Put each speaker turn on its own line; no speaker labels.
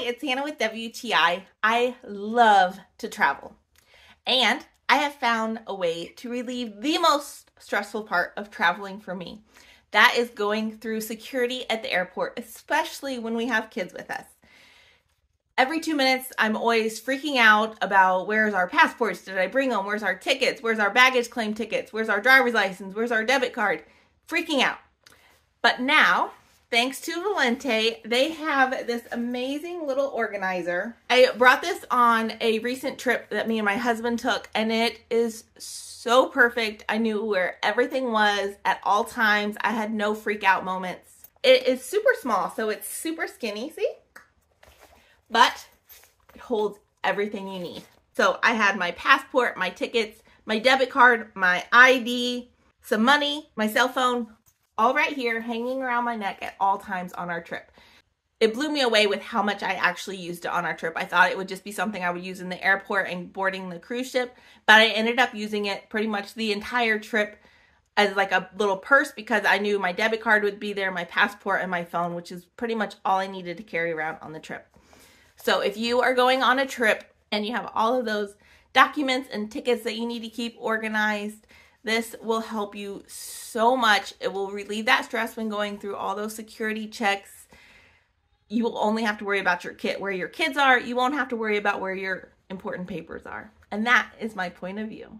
it's Hannah with WTI. I love to travel, and I have found a way to relieve the most stressful part of traveling for me. That is going through security at the airport, especially when we have kids with us. Every 2 minutes, I'm always freaking out about where's our passports? Did I bring them? Where's our tickets? Where's our baggage claim tickets? Where's our driver's license? Where's our debit card? Freaking out. But now, thanks to Valante, they have this amazing little organizer. I brought this on a recent trip that me and my husband took, and it is so perfect. I knew where everything was at all times. I had no freak out moments. It is super small, so it's super skinny, see? But it holds everything you need. So I had my passport, my tickets, my debit card, my ID, some money, my cell phone, all right here hanging around my neck at all times on our trip. It blew me away with how much I actually used it on our trip. I thought it would just be something I would use in the airport and boarding the cruise ship, but I ended up using it pretty much the entire trip as like a little purse because I knew my debit card would be there, my passport, and my phone, which is pretty much all I needed to carry around on the trip. So if you are going on a trip and you have all of those documents and tickets that you need to keep organized, this will help you so much. It will relieve that stress when going through all those security checks. You will only have to worry about where your kids are. You won't have to worry about where your important papers are. And that is my point of view.